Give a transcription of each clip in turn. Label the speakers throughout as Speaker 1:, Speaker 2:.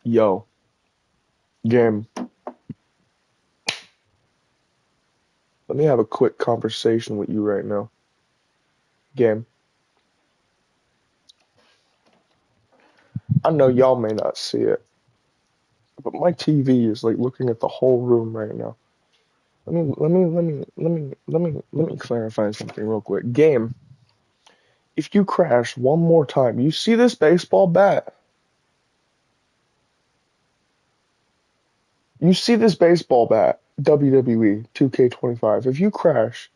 Speaker 1: Yo, game. Let me have a quick conversation with you right now. Game. I know y'all may not see it, but my TV is like looking at the whole room right now. Let me clarify something real quick. Game. If you crash one more time, you see this baseball bat? You see this baseball bat? WWE 2K25. If you crash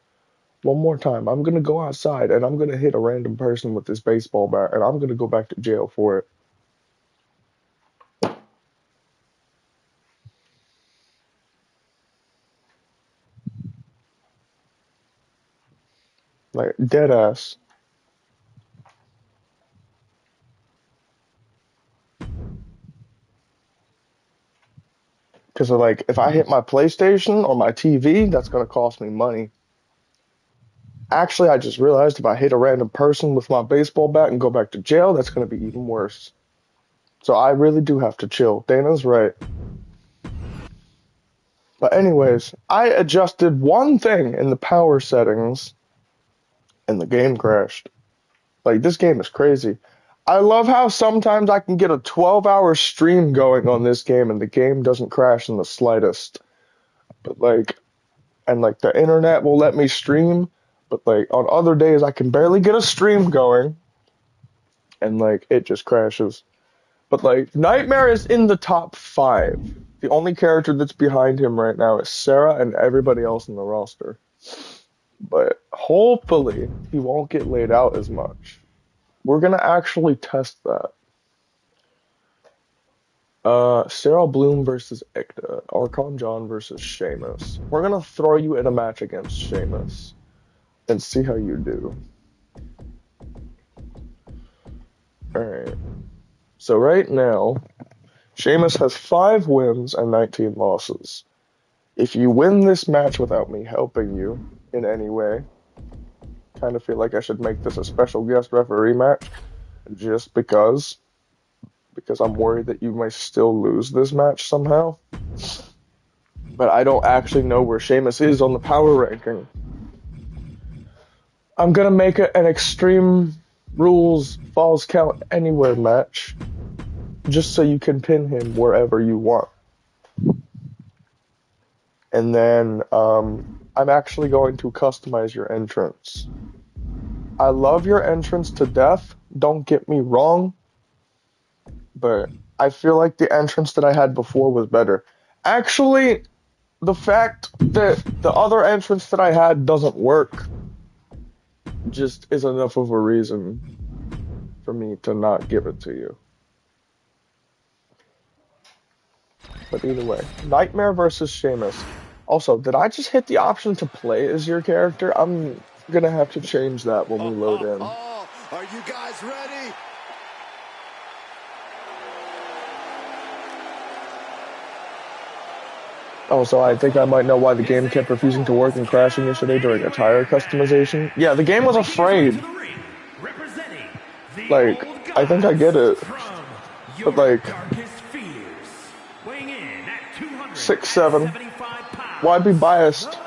Speaker 1: one more time, I'm gonna go outside and I'm gonna hit a random person with this baseball bat and I'm gonna go back to jail for it. Like dead ass. Because like if I hit my PlayStation or my TV, that's gonna cost me money. Actually, I just realized if I hit a random person with my baseball bat and go back to jail, that's gonna be even worse. So I really do have to chill. Dana's right. But anyways, I adjusted one thing in the power settings and the game crashed. Like this game is crazy. I love how sometimes I can get a 12-hour stream going on this game and the game doesn't crash in the slightest. But like and like the internet will let me stream, but like on other days I can barely get a stream going and like it just crashes. But like Nightmare is in the top 5. The only character that's behind him right now is Sarah and everybody else in the roster. But hopefully he won't get laid out as much. We're gonna actually test that. Sarah Bloom versus Ekta. Archon John versus Sheamus. We're gonna throw you in a match against Sheamus and see how you do. Alright. So right now, Sheamus has 5 wins and 19 losses. If you win this match without me helping you in any way, kind of feel like I should make this a special guest referee match just because I'm worried that you might still lose this match somehow. But I don't actually know where Sheamus is on the power ranking. I'm gonna make it an Extreme Rules Falls Count Anywhere match just so you can pin him wherever you want. And then I'm actually going to customize your entrance. I love your entrance to death, don't get me wrong, but I feel like the entrance that I had before was better. Actually, the fact that the other entrance that I had doesn't work just is enough of a reason for me to not give it to you. But either way, Nightmare versus Sheamus. Also, did I just hit the option to play as your character? I'm gonna have to change that when we load in.
Speaker 2: Are you guys ready?
Speaker 1: Also, I think I might know why the game kept refusing to work and crashing yesterday during a tire customization. Yeah, the game was afraid. Like, I think I get it. But like, 6'7". Why be biased?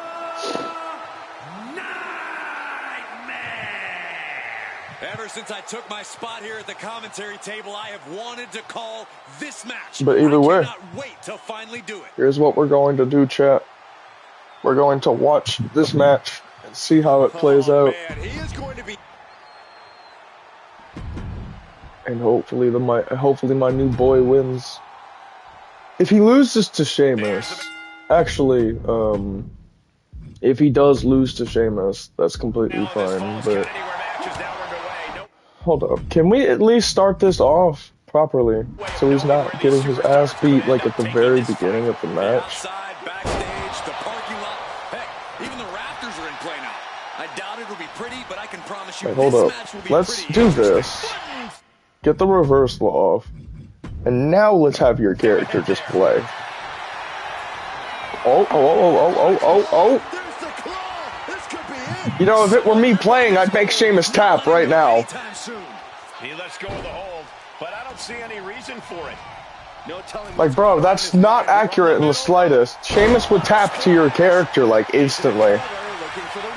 Speaker 2: Ever since I took my spot here at the commentary table, I have wanted to call this match.
Speaker 1: But either way,
Speaker 2: I cannot wait to finally do it.
Speaker 1: Here's what we're going to do, chat. We're going to watch this match and see how it plays out.
Speaker 2: Man, he is going to be...
Speaker 1: And hopefully my new boy wins. If he loses to Sheamus, actually, if he does lose to Sheamus, that's completely fine, but hold up. Can we at least start this off properly so he's not getting his ass beat like at the very beginning of the match?
Speaker 2: Backstage, the parking lot. Heck, even the Raptors are in play now. I doubt it'll be pretty, but I can promise you
Speaker 1: hold up. Let's do this. Get the reversal off. And now let's have your character just play. Oh. You know, if it were me playing, I'd make Sheamus tap right now.
Speaker 3: He lets go of the hold, but I don't see any reason for it.
Speaker 2: No telling
Speaker 1: Like,
Speaker 2: what's
Speaker 1: bro,
Speaker 2: going on
Speaker 1: that's
Speaker 2: in his
Speaker 1: not
Speaker 2: mind.
Speaker 1: accurate in the slightest. Sheamus would tap to your character, like, instantly.
Speaker 2: Looking for the win.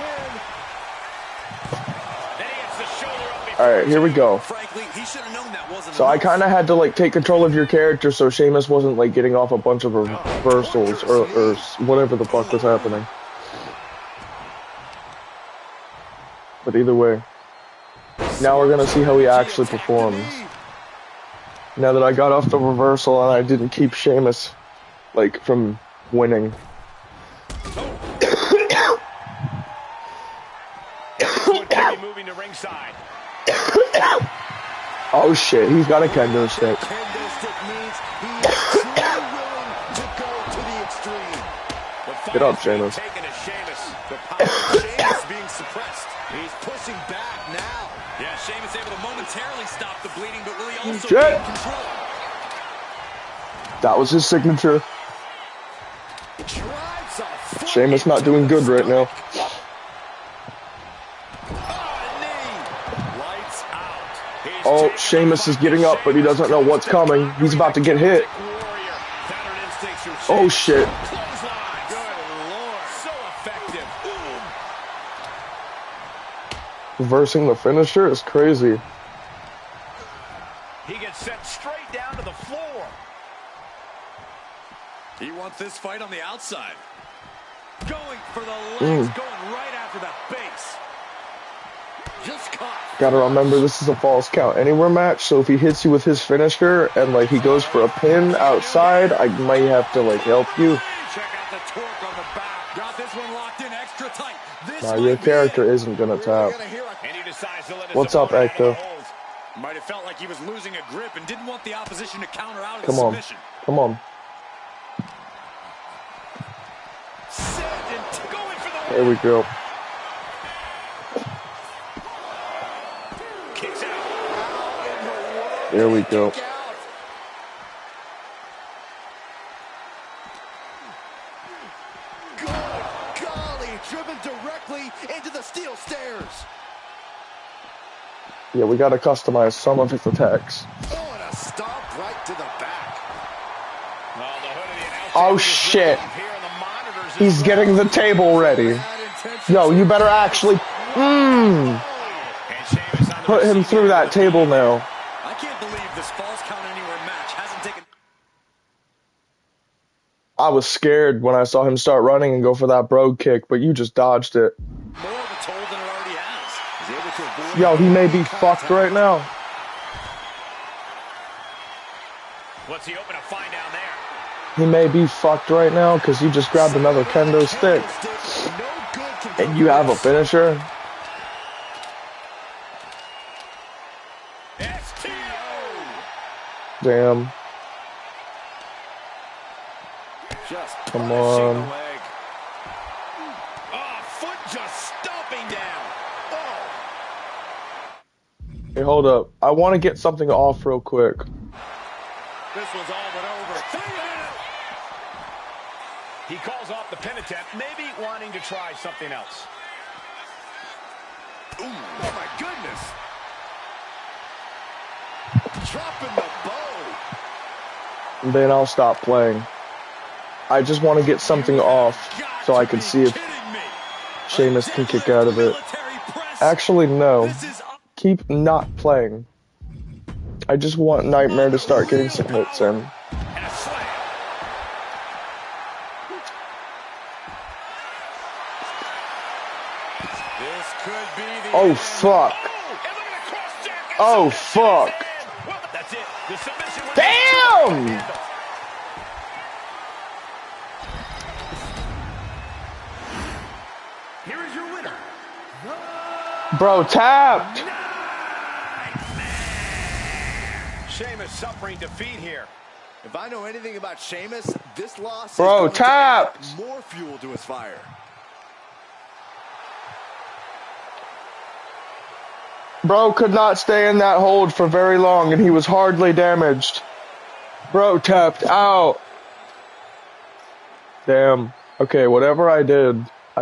Speaker 2: And he gets the shoulder up before
Speaker 1: Alright, here we go.
Speaker 2: Frankly, he should have known that wasn't
Speaker 1: So I kind of had to, like, take control of your character so Sheamus wasn't, like, getting off a bunch of reversals or whatever the fuck was happening. But either way, now we're gonna see how he actually performs. Now that I got off the reversal and I didn't keep Sheamus, like, from winning.
Speaker 2: moving to ringside.
Speaker 1: Oh shit, he's got a kendo stick.
Speaker 2: Kendo stick means he is truly willing to go to the extreme.
Speaker 1: Get up, Sheamus.
Speaker 2: Taken to Sheamus. The power of Sheamus being suppressed. He's pushing back now. Yeah, Sheamus able to momentarily stop the bleeding, but will he also
Speaker 1: Shit.
Speaker 2: gain control?
Speaker 1: That was his signature.
Speaker 2: Drives a foot
Speaker 1: Sheamus not doing good right now. Oh, Sheamus is getting up, but he doesn't know what's coming. He's about to get hit. Oh shit. Reversing the finisher is crazy.
Speaker 2: He gets sent straight down to the floor. He wants this fight on the outside. Going for the legs, going right after the base. Just caught.
Speaker 1: Gotta remember, this is a false count anywhere match, so if he hits you with his finisher and like he goes for a pin outside, I might have to like help you.
Speaker 2: Check out the torque on the back. Got this one locked in extra tight. This
Speaker 1: Nah, your character isn't gonna tap. What's up, Ecto?
Speaker 2: Might have felt like he was losing a grip and didn't want the opposition to counter out of
Speaker 1: Come
Speaker 2: the
Speaker 1: on.
Speaker 2: submission.
Speaker 1: Come on.
Speaker 2: Going for the
Speaker 1: There we go.
Speaker 2: kicks out.
Speaker 1: There we go.
Speaker 2: Good golly, driven directly into the steel stairs.
Speaker 1: Yeah, we gotta customize some of his attacks.
Speaker 2: Oh, and a stomp right to the back.
Speaker 1: Oh shit. He's getting the table ready. Yo, you better actually put him through that table now.
Speaker 2: I can't believe this falls count anywhere match hasn't taken.
Speaker 1: I was scared when I saw him start running and go for that brogue kick, but you just dodged it.
Speaker 2: More of a toll than it already has. He's able to avoid.
Speaker 1: Yo, he may be fucked right now.
Speaker 2: What's he hoping to find down there?
Speaker 1: He may be fucked right now because you just grabbed another kendo stick. And you have a finisher? Damn. Come on.
Speaker 2: Oh, foot just stomping down. Oh.
Speaker 1: Hey, hold up. I want to get something off real quick.
Speaker 2: This one's all but over. He calls off the pin attempt, maybe wanting to try something else. Ooh, oh my goodness. Dropping the bow.
Speaker 1: And then I'll stop playing. I just want to get something off so I can see if Sheamus can kick out of it. Actually, no. Keep not playing. I just want Nightmare to start getting some hits in. Oh, fuck. Oh, fuck. Damn!
Speaker 2: Here is your winner.
Speaker 1: Bro, tapped.
Speaker 2: Sheamus suffering defeat here. If I know anything about Sheamus, this loss
Speaker 1: Bro,
Speaker 2: is
Speaker 1: tapped.
Speaker 2: to add more fuel to his fire.
Speaker 1: Bro could not stay in that hold for very long, and he was hardly damaged. Bro tapped out. Damn. Okay, whatever I did, I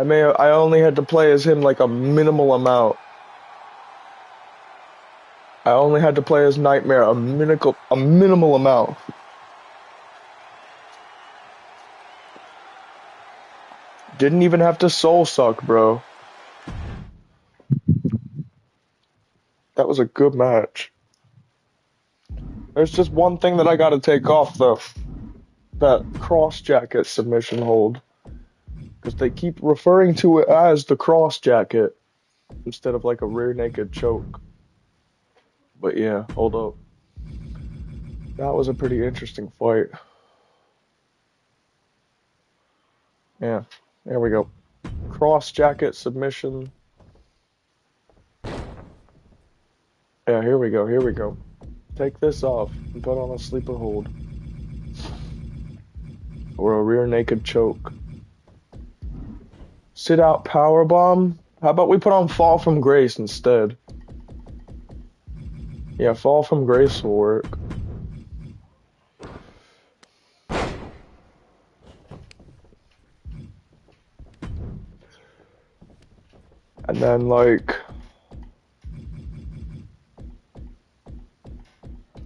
Speaker 1: only had to play as him like a minimal amount. I only had to play as Nightmare a minimal amount. Didn't even have to soul suck, bro. That was a good match. There's just one thing that I gotta take off, though. That cross jacket submission hold. Because they keep referring to it as the cross jacket instead of like a rear naked choke. But yeah, hold up. That was a pretty interesting fight. Yeah, there we go. Cross jacket submission. Yeah, here we go, here we go. Take this off and put on a sleeper hold. Or a rear naked choke. Sit out power bomb. How about we put on fall from grace instead? Yeah, fall from grace will work. And then like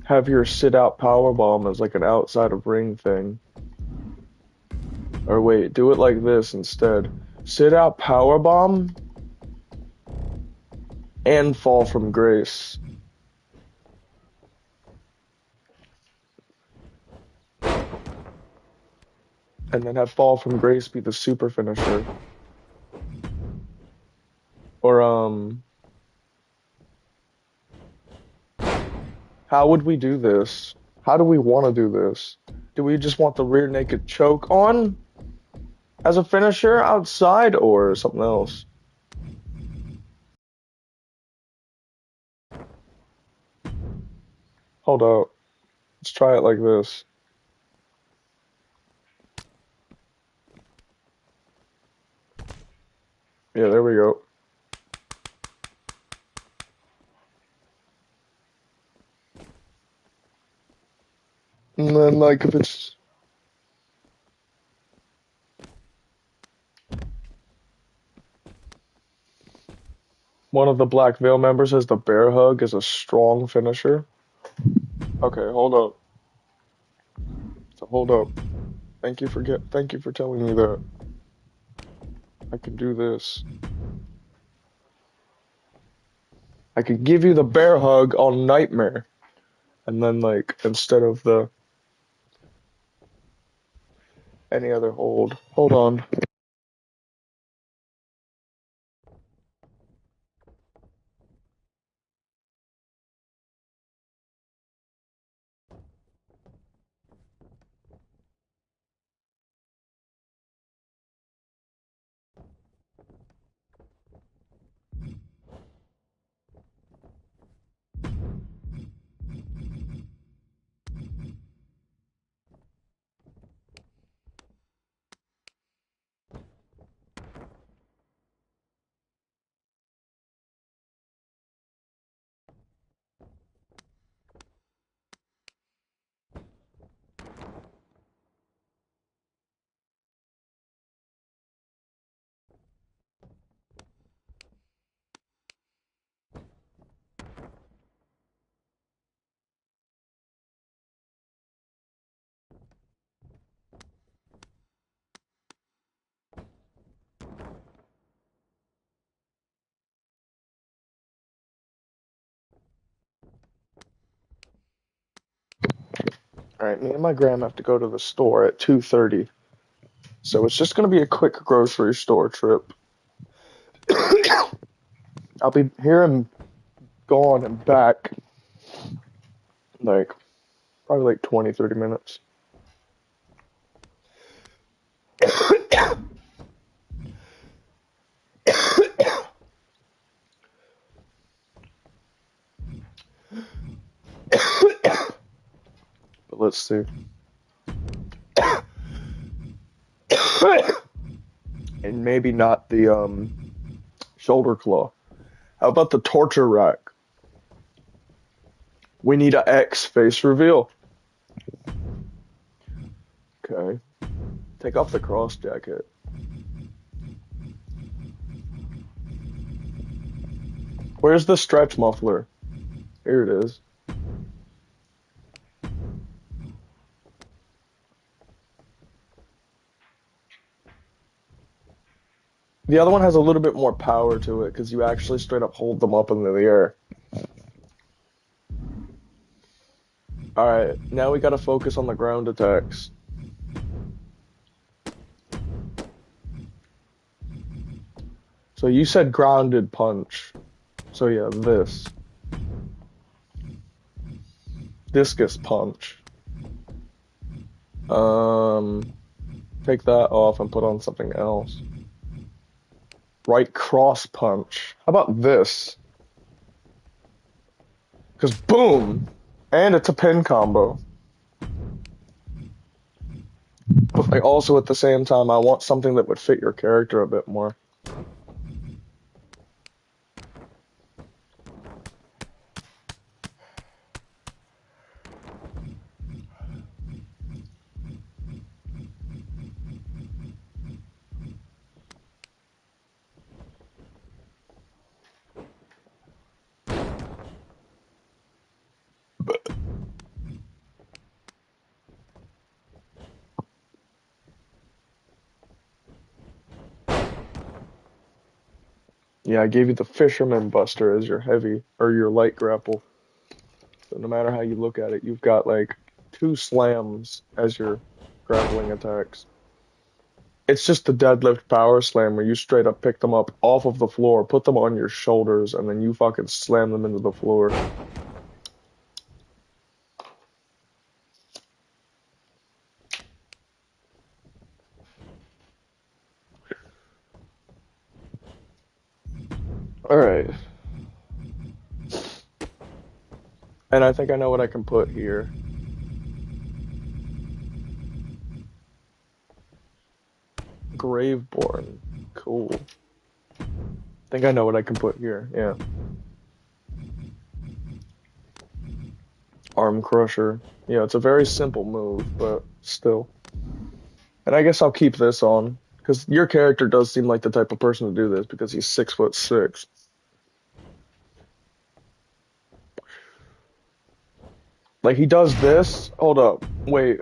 Speaker 1: have your sit out power bomb as like an outside of ring thing. Or wait, do it like this instead. Sit out power bomb and fall from grace. And then have fall from grace be the super finisher. Or how would we do this? How do we want to do this? Do we just want the rear naked choke on as a finisher outside or something else? Hold up. Let's try it like this. Yeah, there we go. And then like if it's one of the Black Veil members has the bear hug as a strong finisher. Okay, hold up. So hold up. Thank you for telling me that. I can do this. I could give you the bear hug on Nightmare. And then like instead of the any other hold. Hold on. Alright, me and my gram have to go to the store at 2:30. So it's just gonna be a quick grocery store trip. I'll be here and gone and back like probably like 20, 30 minutes. But let's see. And maybe not the shoulder claw. How about the torture rack? We need a X face reveal. Okay. Take off the cross jacket. Where's the stretch muffler? Here it is. The other one has a little bit more power to it because you actually straight up hold them up into the air. Alright, now we gotta focus on the ground attacks. So you said grounded punch. So yeah, this. Discus punch. Take that off and put on something else. Right cross punch. How about this? Because boom! And it's a pin combo. But like also at the same time, I want something that would fit your character a bit more. Yeah, I gave you the Fisherman Buster as your heavy or your light grapple. So no matter how you look at it, you've got like 2 slams as your grappling attacks. It's just the deadlift power slam where you straight up pick them up off of the floor, put them on your shoulders, and then you fucking slam them into the floor. Alright. And I think I know what I can put here. Graveborn. Cool. I think I know what I can put here, yeah. Arm Crusher. Yeah, it's a very simple move, but still. And I guess I'll keep this on, because your character does seem like the type of person to do this, because he's 6'6". Like, he does this. Hold up. Wait.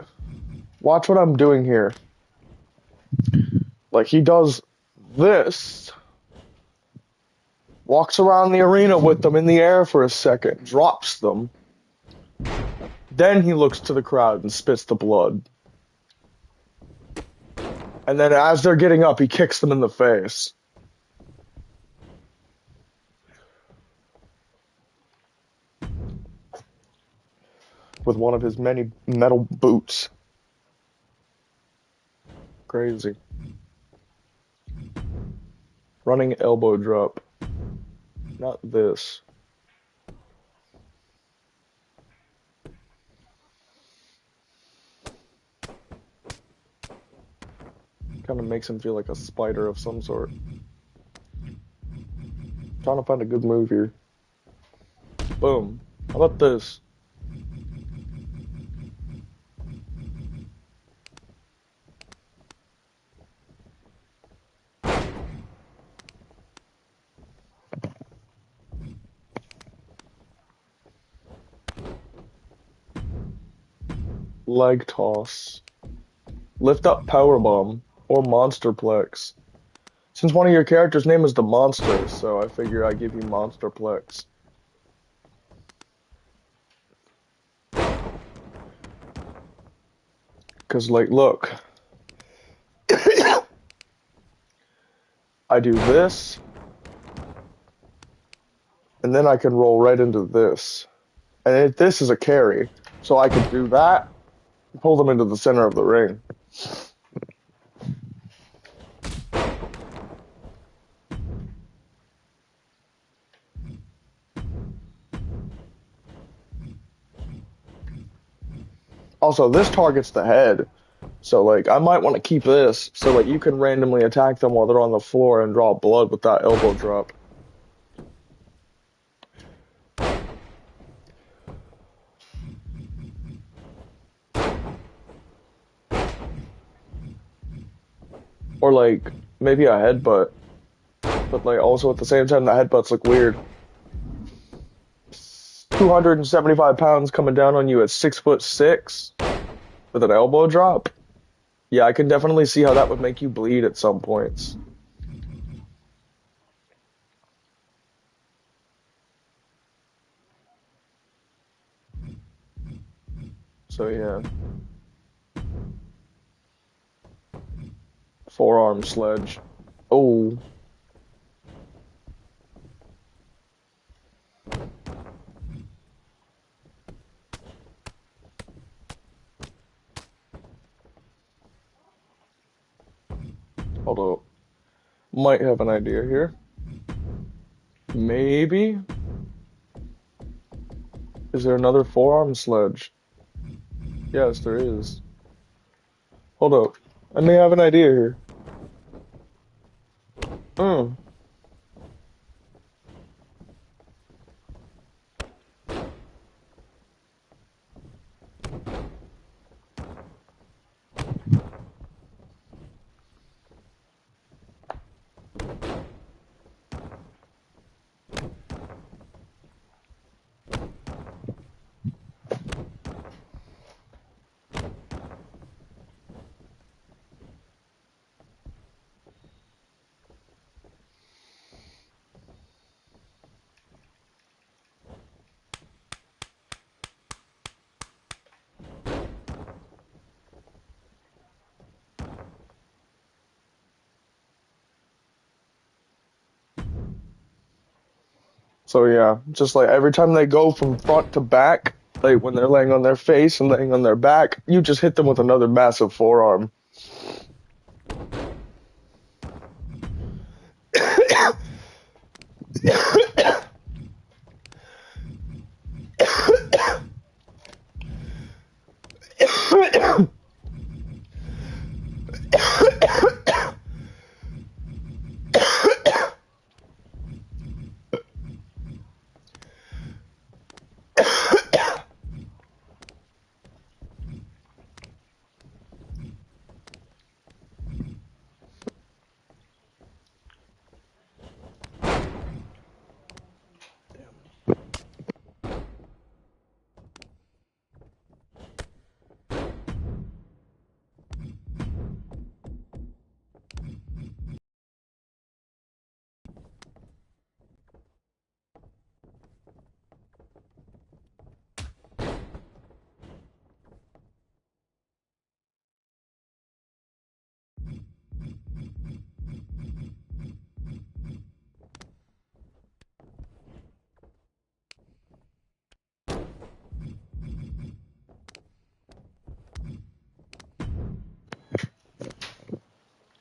Speaker 1: Watch what I'm doing here. Like, he does this. Walks around the arena with them in the air for a second. Drops them. Then he looks to the crowd and spits the blood. And then as they're getting up, he kicks them in the face. With one of his many metal boots. Crazy. Running elbow drop. Not this. Kind of makes him feel like a spider of some sort. Trying to find a good move here. Boom. How about this? Leg toss. Lift up powerbomb or monsterplex. Since one of your characters' name is the monster, so I figure I give you monsterplex. Cause like, look. I do this. And then I can roll right into this. And this is a carry. So I can do that. Pull them into the center of the ring. Also, this targets the head. So, like, I might want to keep this so, like, you can randomly attack them while they're on the floor and draw blood with that elbow drop. Or, like, maybe a headbutt. But, like, also at the same time, the headbutts look weird. 275 pounds coming down on you at 6'6" with an elbow drop. Yeah, I can definitely see how that would make you bleed at some points. So yeah. Forearm sledge. Oh. Hold up. Might have an idea here. Maybe. Is there another forearm sledge? Yes, there is. Hold up. I may have an idea here. Hmm. So yeah, just like every time they go from front to back, like when they're laying on their face and laying on their back, you just hit them with another massive forearm.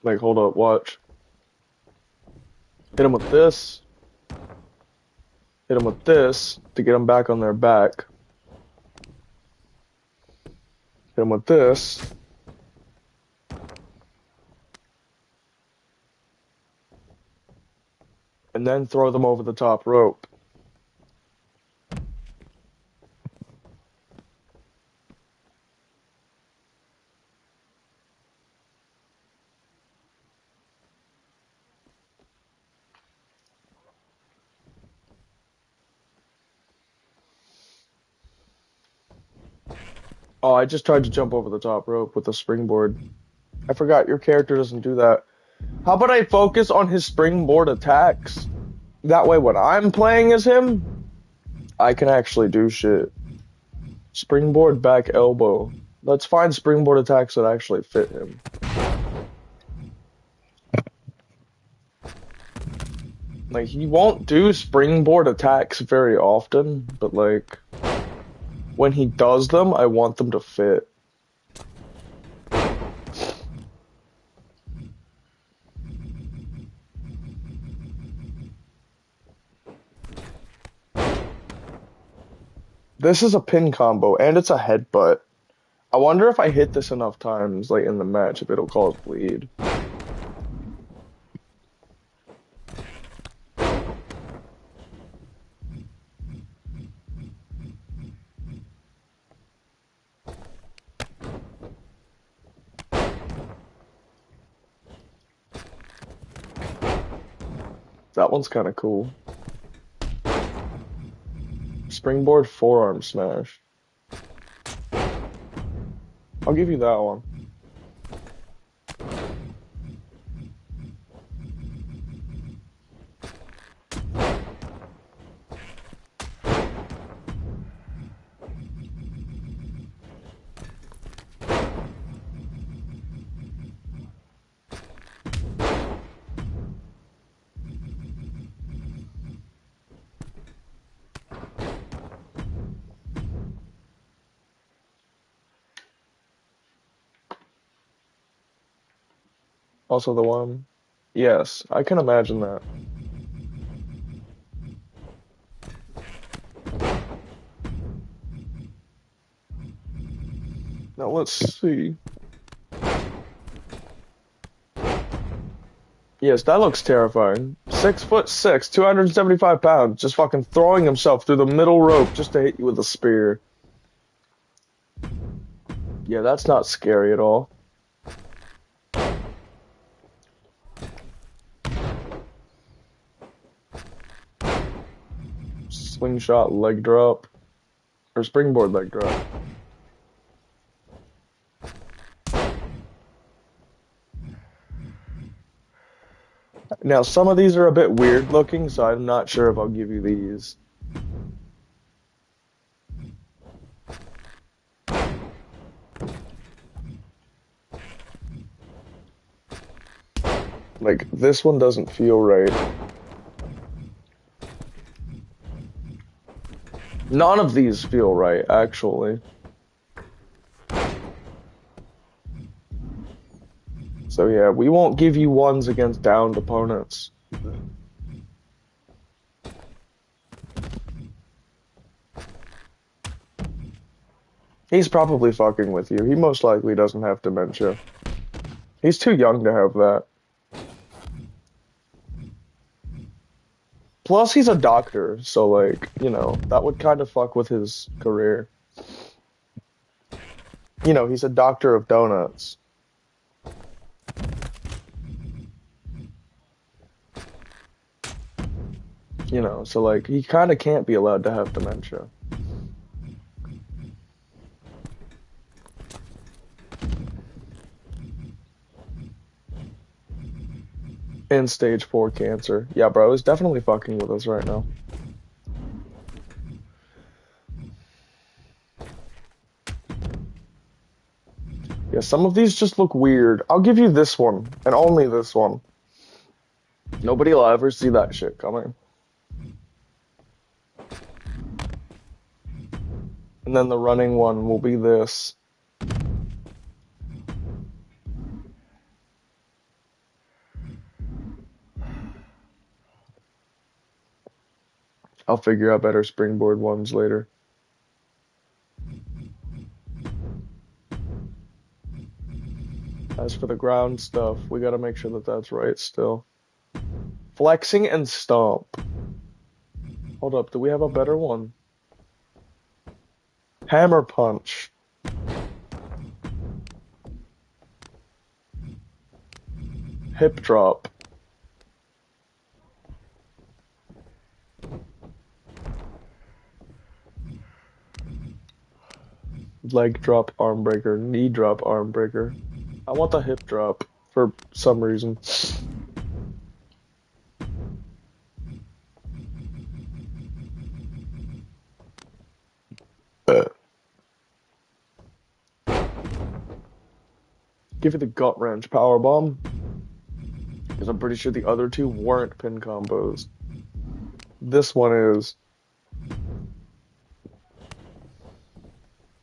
Speaker 1: Like, hold up, watch. Hit them with this. Hit them with this to get them back on their back. Hit them with this. And then throw them over the top rope. Oh, I just tried to jump over the top rope with a springboard. I forgot your character doesn't do that. How about I focus on his springboard attacks? That way when I'm playing as him, I can actually do shit. Springboard back elbow. Let's find springboard attacks that actually fit him. Like, he won't do springboard attacks very often, but like, when he does them, I want them to fit. This is a pin combo, and it's a headbutt. I wonder if I hit this enough times, like in the match, if it'll cause bleed. That one's kind of cool. Springboard forearm smash. I'll give you that one. Also the one. Yes, I can imagine that. Now let's see. Yes, that looks terrifying. 6'6", 275 pounds, just fucking throwing himself through the middle rope just to hit you with a spear. Yeah, that's not scary at all. Slingshot leg drop. Or springboard leg drop. Now, some of these are a bit weird looking, so I'm not sure if I'll give you these. Like, this one doesn't feel right. None of these feel right, actually. So yeah, we won't give you ones against downed opponents. He's probably fucking with you. He most likely doesn't have dementia. He's too young to have that. Plus, he's a doctor, so like, you know, that would kind of fuck with his career. You know, he's a doctor of donuts. You know, so like, he kind of can't be allowed to have dementia. And stage 4 cancer. Yeah, bro, he's definitely fucking with us right now. Yeah, some of these just look weird. I'll give you this one, and only this one. Nobody will ever see that shit coming. And then the running one will be this. I'll figure out better springboard ones later. As for the ground stuff, we gotta make sure that that's right still. Flexing and stomp. Hold up, do we have a better one? Hammer punch. Hip drop. Leg drop, arm breaker, knee drop, arm breaker. I want the hip drop for some reason. Give you the gut wrench power bomb, because I'm pretty sure the other two weren't pin combos. This one is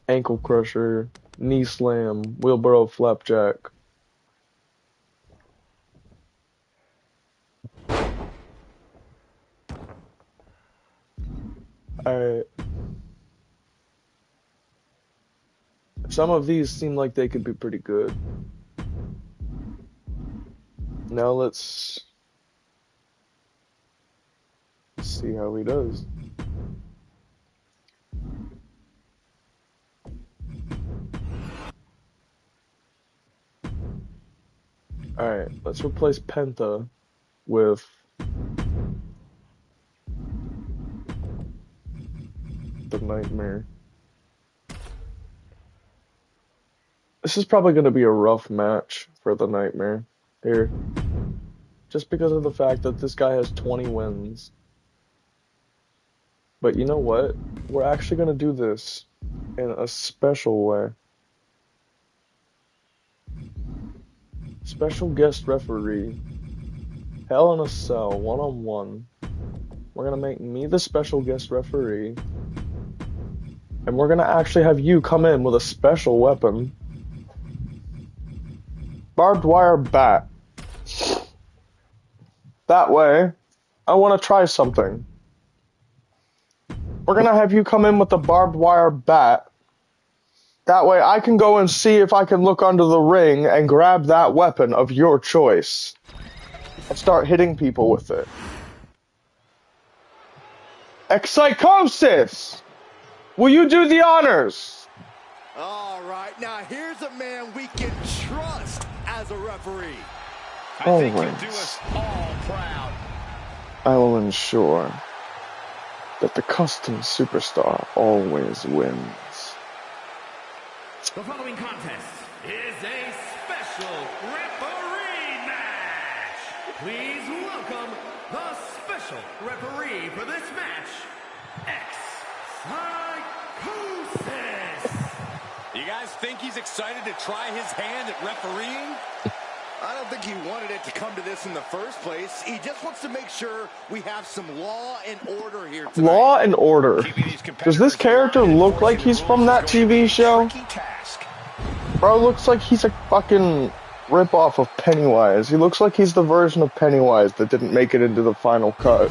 Speaker 1: ankle crusher, knee slam, wheelbarrow flapjack. Alright. Some of these seem like they could be pretty good. Now let's see how he does. Alright, let's replace Penta with the Nightmare. This is probably going to be a rough match for the Nightmare here. Just because of the fact that this guy has 20 wins. But you know what? We're actually going to do this in a special way. Special guest referee. Hell in a Cell, one-on-one. We're going to make me the special guest referee. And we're going to actually have you come in with a special weapon. Barbed wire bat. That way, I want to try something. We're going to have you come in with a barbed wire bat. That way I can go and see if I can look under the ring and grab that weapon of your choice. And start hitting people with it. Psychosis! Will you do the honors?
Speaker 2: All right, now here's a man we can trust as a referee. I think he'll do us all proud.
Speaker 1: I will ensure that the custom superstar always wins.
Speaker 3: The following contest is a special referee match. Please welcome the special referee for this match, Psychosis.
Speaker 2: You guys think he's excited to try his hand at refereeing? I don't think he wanted it to come to this in the first place. He just wants to make sure we have some law and order here tonight.
Speaker 1: Law and order. Does this character look like he's from that TV show? Bro, looks like he's a fucking ripoff of Pennywise. He looks like he's the version of Pennywise that didn't make it into the final cut.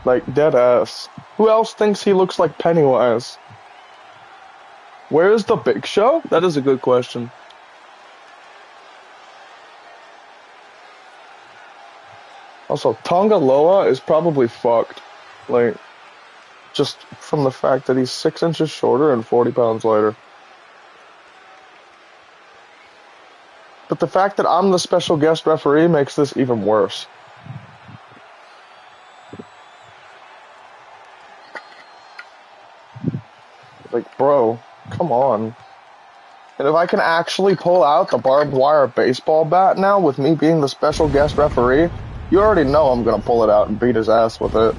Speaker 1: Like, dead ass. Who else thinks he looks like Pennywise? Where is the Big Show? That is a good question. Also, Tonga Loa is probably fucked. Like, just from the fact that he's 6 inches shorter and 40 pounds lighter. But the fact that I'm the special guest referee makes this even worse. Like, bro, come on. And if I can actually pull out the barbed wire baseball bat now with me being the special guest referee, you already know I'm gonna pull it out and beat his ass with it.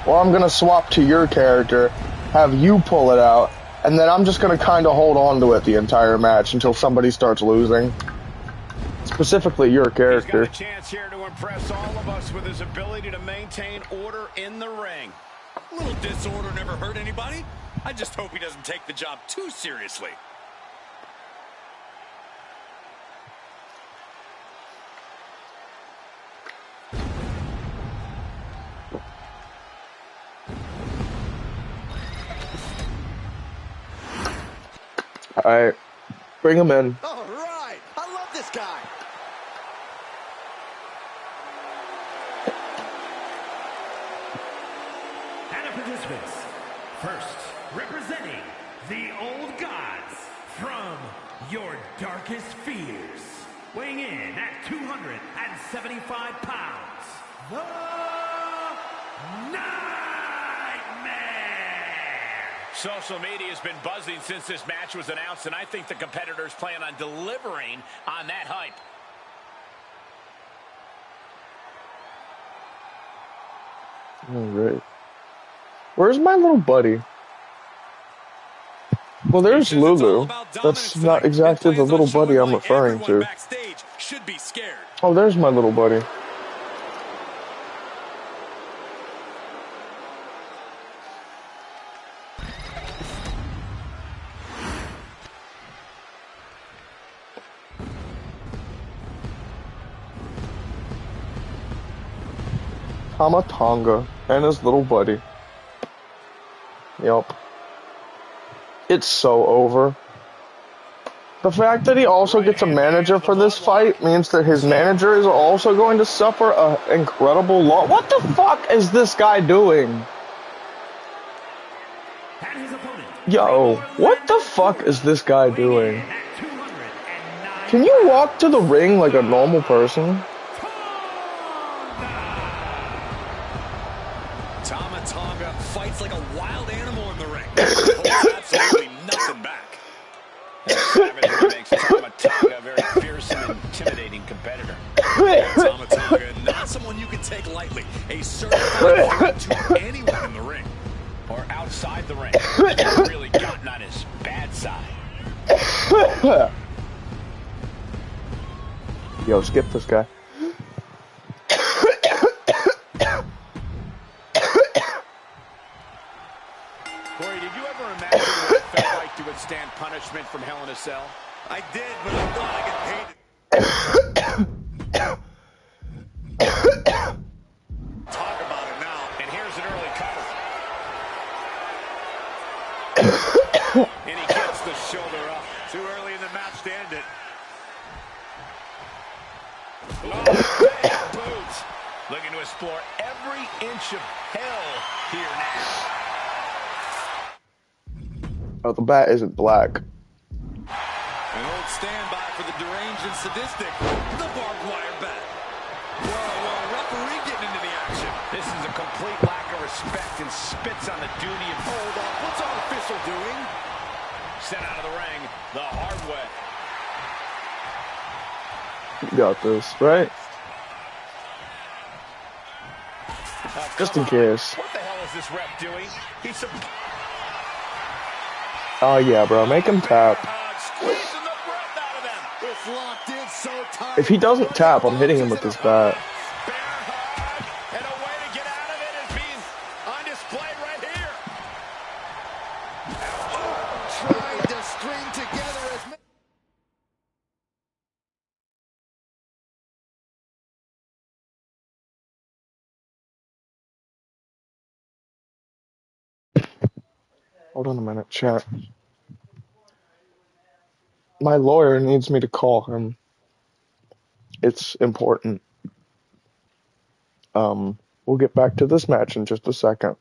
Speaker 1: Or I'm gonna swap to your character, have you pull it out, and then I'm just gonna kinda hold on to it the entire match until somebody starts losing. Specifically your character.
Speaker 2: He's got a chance here to impress all of us with his ability to maintain order in the ring. A little disorder never hurt anybody. I just hope he doesn't take the job too seriously.
Speaker 1: Alright, bring him in.
Speaker 2: All right, I love this guy.
Speaker 3: And the participants, first representing the old gods from your darkest fears, weighing in at 275 pounds, the Nightmare!
Speaker 2: Social media has been buzzing since this match was announced, and I think the competitors plan on delivering on that hype.
Speaker 1: Alright. Where's my little buddy? Well, there's Lulu. That's not exactly the little buddy I'm referring to. Oh, there's my little buddy. Tama Tonga and his little buddy. Yep. It's so over. The fact that he also gets a manager for this fight means that his manager is also going to suffer an incredible loss. What the fuck is this guy doing? Yo, what the fuck is this guy doing? Can you walk to the ring like a normal person?
Speaker 2: Tama Tonga fights like a wild animal in the ring. Holds absolutely nothing back. That makes Tama Tonga a very fierce and intimidating competitor. Tama Tonga, not someone you can take lightly. A certified threat to anyone in the ring or outside the ring. He's really gotten on his bad side.
Speaker 1: Yo, skip this guy.
Speaker 2: Corey, did you ever imagine what it felt like to withstand punishment from Hell in a Cell? I did, but I thought I got paid. Talk about it now. And here's an early cover. And he gets the shoulder up. Too early in the match to end it. Oh, big boots. Looking to explore every inch of hell here now.
Speaker 1: Oh, the bat isn't black.
Speaker 2: An old standby for the deranged and sadistic. The barbed wire bat. Whoa, referee getting into the action. This is a complete lack of respect and spits on the duty of... Hold on, what's our official doing? Sent out of the ring the hard way.
Speaker 1: You got this, right? Just in case.
Speaker 2: What the hell is this ref doing? He's
Speaker 1: Oh yeah, bro, make him tap.
Speaker 2: squeezing the breath out of them. It's locked in so tight.
Speaker 1: If he doesn't tap, I'm hitting him with this bat.
Speaker 2: Bear hug, and a way to get out of it is being on display right here.
Speaker 4: Trying to string together as many.
Speaker 1: Hold on a minute, chat. My lawyer needs me to call him. It's important. We'll get back to this match in just a second.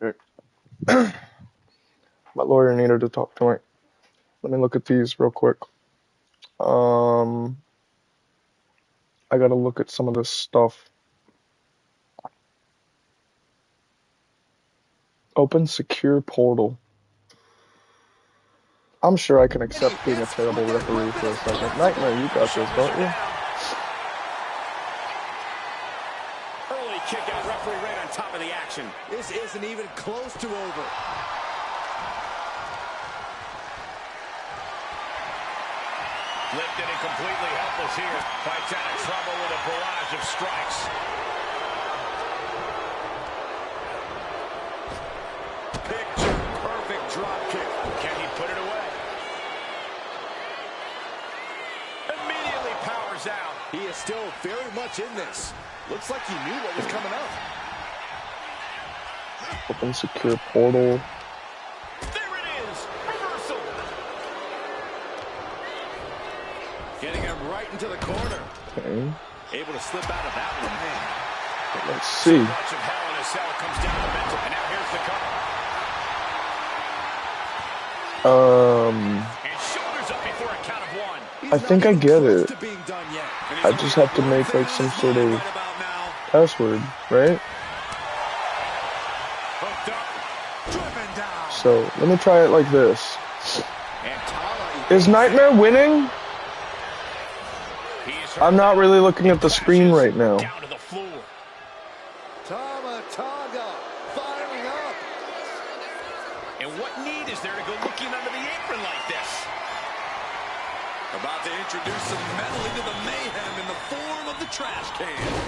Speaker 1: Okay. My lawyer needed to talk to me. Let me look at these real quick. I gotta look at some of this stuff. Open secure portal. I'm sure I can accept being a terrible referee for a second. Nightmare, you got this, don't you?
Speaker 2: Early kick out, referee right on top of the action.
Speaker 4: This isn't even close to over.
Speaker 2: Lifted and completely helpless here. Fights out of trouble with a barrage of strikes. Picture perfect drop kick. Can he put it away? Immediately powers out.
Speaker 4: He is still very much in this. Looks like he knew what was coming up.
Speaker 1: Open secure portal.
Speaker 2: There it is. Reversal.
Speaker 4: Getting him right into the corner.
Speaker 1: Okay.
Speaker 4: Able to slip out of that one. Man.
Speaker 1: Let's see.
Speaker 2: Much of Hell in a Cell comes down to mental. And now here's the cover. And shoulders up before a count of one.
Speaker 4: He's
Speaker 1: I
Speaker 4: not
Speaker 1: think I
Speaker 4: even
Speaker 1: get
Speaker 4: close
Speaker 1: it.
Speaker 4: to being done yet. And he's
Speaker 1: I
Speaker 4: only
Speaker 1: just
Speaker 4: got
Speaker 1: have to
Speaker 4: one
Speaker 1: make
Speaker 4: thing
Speaker 1: like
Speaker 4: on
Speaker 1: some
Speaker 4: his
Speaker 1: sort
Speaker 4: mind
Speaker 1: of
Speaker 4: right about now.
Speaker 1: password, right?
Speaker 4: Hooked up, driven down.
Speaker 1: So let me try it like this.
Speaker 4: And Tama
Speaker 1: Is
Speaker 4: evades
Speaker 1: Nightmare winning?
Speaker 2: He's hurt
Speaker 1: I'm not
Speaker 2: now.
Speaker 1: really looking at the screen
Speaker 2: Crashes
Speaker 1: right now.
Speaker 2: down to the floor.
Speaker 4: Tama Tonga firing up.
Speaker 2: And what need is there to go looking under the apron like this?
Speaker 4: About to introduce some metal into the mayhem in the form of the trash can.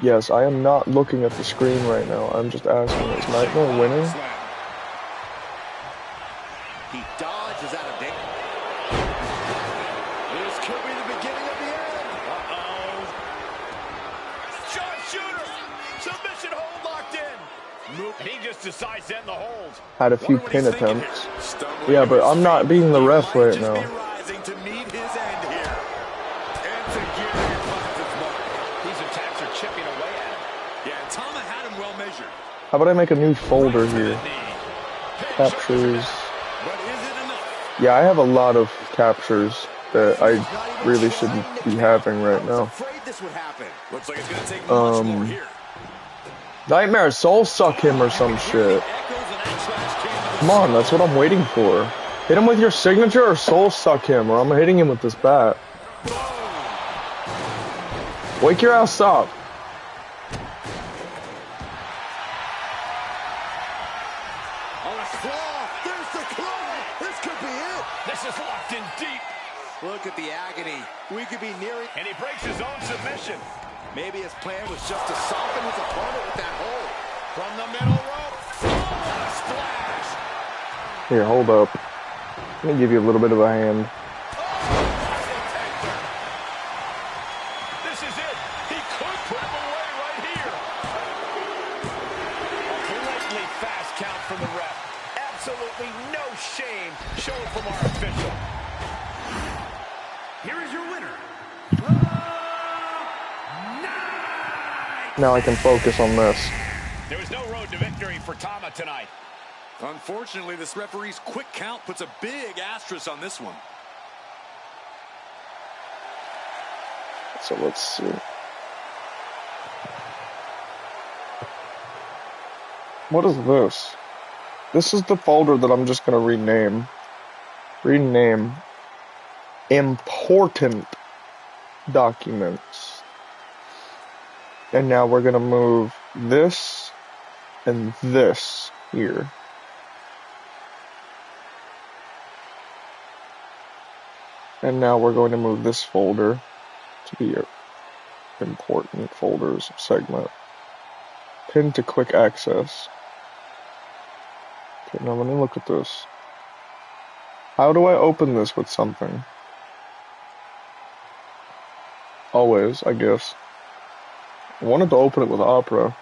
Speaker 1: Yes, I am not looking at the screen right now. I'm just asking, is Nightmare winning?
Speaker 4: Slam. He dodges out of danger. This could be the beginning of the end. Uh-oh.
Speaker 2: Sharpshooter! Submission hold locked in. And he just decides to end the hold.
Speaker 1: Had a few
Speaker 4: Wonder what he's
Speaker 1: pin
Speaker 4: thinking
Speaker 1: attempts.
Speaker 4: here. Stumbling
Speaker 1: Yeah,
Speaker 4: to
Speaker 1: but
Speaker 4: his
Speaker 1: I'm not
Speaker 4: feet.
Speaker 1: being the
Speaker 4: He
Speaker 1: ref
Speaker 4: might
Speaker 1: right
Speaker 4: just be
Speaker 1: now.
Speaker 4: rising to meet his end here. Enzuigiri finds its mark.
Speaker 2: These attacks are chipping away at him.
Speaker 4: Yeah, and Tama had him well measured.
Speaker 1: How about I make a new folder
Speaker 2: Right to the
Speaker 1: here?
Speaker 2: knee.
Speaker 1: Captures.
Speaker 4: But is it enough?
Speaker 1: Yeah, I have a lot of captures that I really shouldn't be having right
Speaker 4: I was
Speaker 1: now.
Speaker 4: afraid this would happen. Looks like it's going to take much more here.
Speaker 1: Nightmare soul suck him or some shit. Come on, that's what I'm waiting for. Hit him with your signature or soul suck him, or I'm hitting him with this bat. Wake your ass up.
Speaker 4: On a claw, there's the claw. This could be it.
Speaker 2: This is locked in deep.
Speaker 4: Look at the agony. We could be nearing.
Speaker 2: And he breaks his own submission.
Speaker 4: Maybe his plan was just to soften his opponent with that hold.
Speaker 2: From the middle rope. Oh, what a splash.
Speaker 1: Here, hold up. Let me give you a little bit of a hand.
Speaker 2: This is it. He could put him away right here. A blatantly fast count from the ref. Absolutely no shame shown from our official.
Speaker 3: Here is your winner.
Speaker 1: Now I can focus on this.
Speaker 2: There was no road to victory for Tama tonight.
Speaker 4: Unfortunately, this referee's quick count puts a big asterisk on this one.
Speaker 1: So let's see. What is this? This is the folder that I'm just going to rename. Rename important documents. And now we're going to move this and this here. And now we're going to move this folder to be your important folders segment. Pin to quick access. Okay, now let me look at this. How do I open this with something? Always, I guess. I wanted to open it with Opera,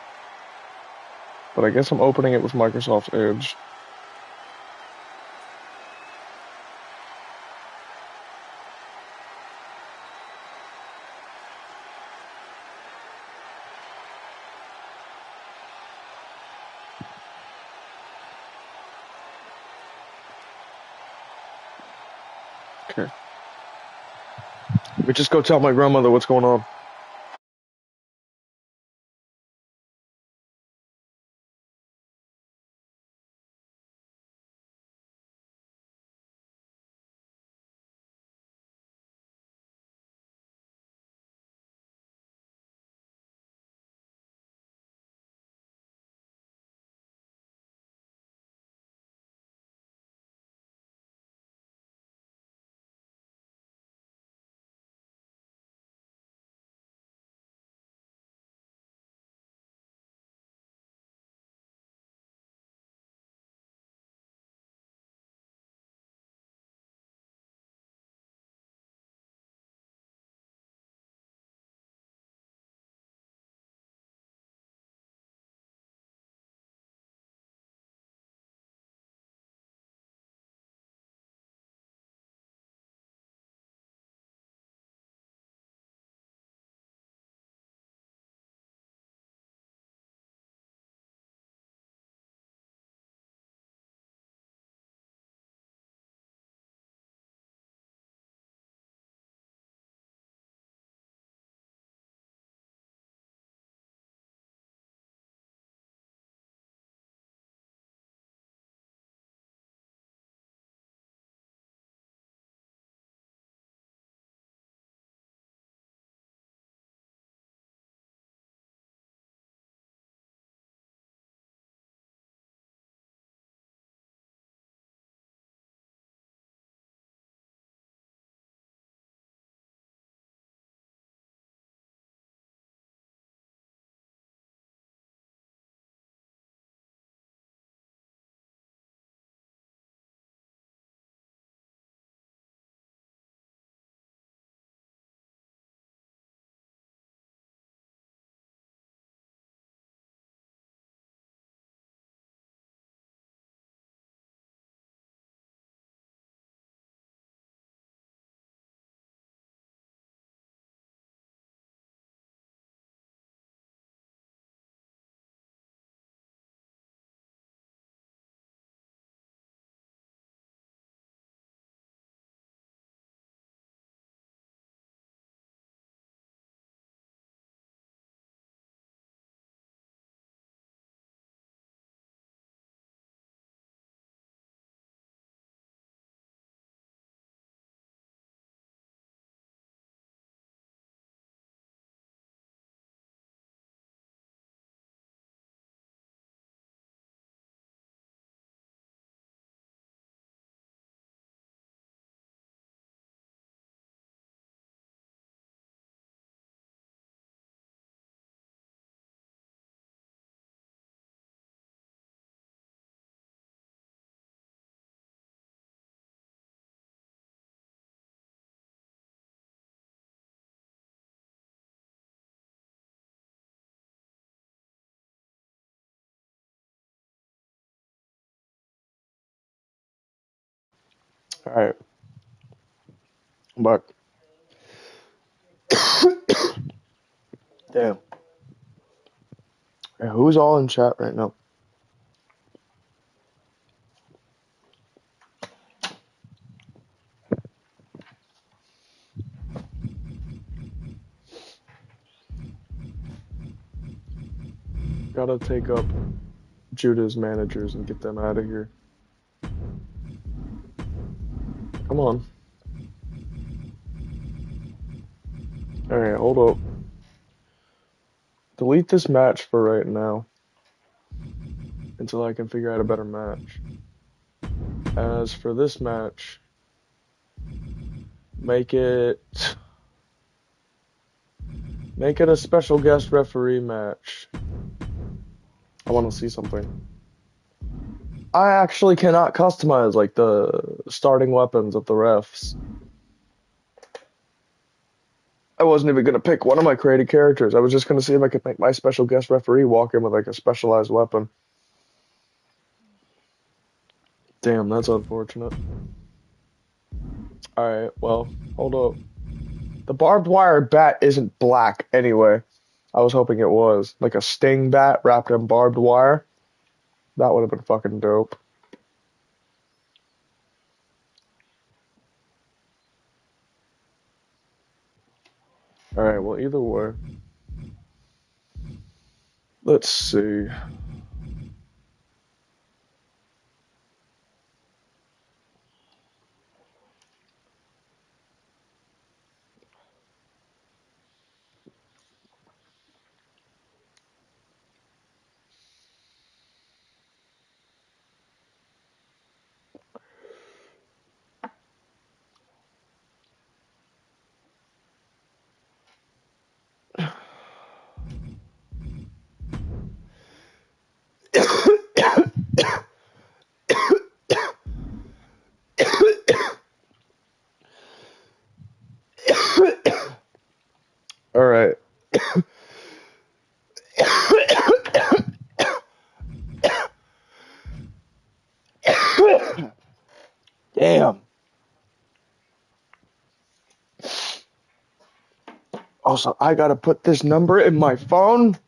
Speaker 1: but I guess I'm opening it with Microsoft Edge. Okay. Let me just go tell my grandmother what's going on. All right, but damn, hey, who's all in chat right now? Gotta take up Judah's managers and get them out of here. Come on. All right, hold up. Delete this match for right now until I can figure out a better match. As for this match, make it a special guest referee match. I want to see something. I actually cannot customize like the starting weapons of the refs. I wasn't even gonna pick one of my created characters. I was just gonna see if I could make my special guest referee walk in with like a specialized weapon. Damn, that's unfortunate. Alright, well, hold up. The barbed wire bat isn't black anyway. I was hoping it was. Like a sting bat wrapped in barbed wire. That would have been fucking dope. Alright, well, either way. Let's see. Alright. Damn. Also, I gotta put this number in my phone.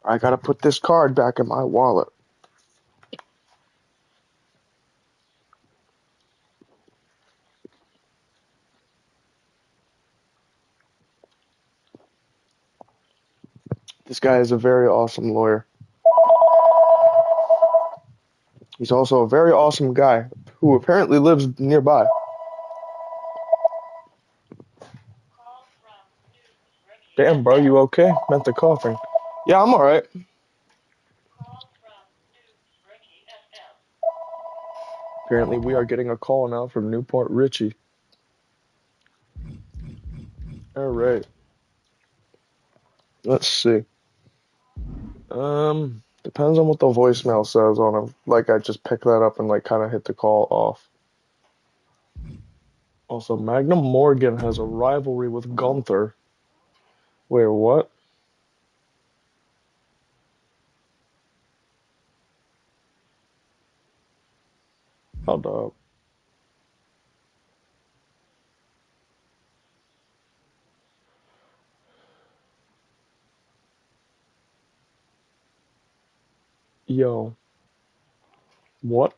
Speaker 1: I gotta put this card back in my wallet. This guy is a very awesome lawyer. He's also a very awesome guy who apparently lives nearby. Damn, bro, you okay? Meant the coughing. Yeah, I'm alright. Apparently, we are getting a call now from Newport Richie. Alright. Let's see. Depends on what the voicemail says on him. Like, I just pick that up and, like, kind of hit the call off. Also, Magnum Morgan has a rivalry with Gunther. Wait, what? Hold up. Yo. What?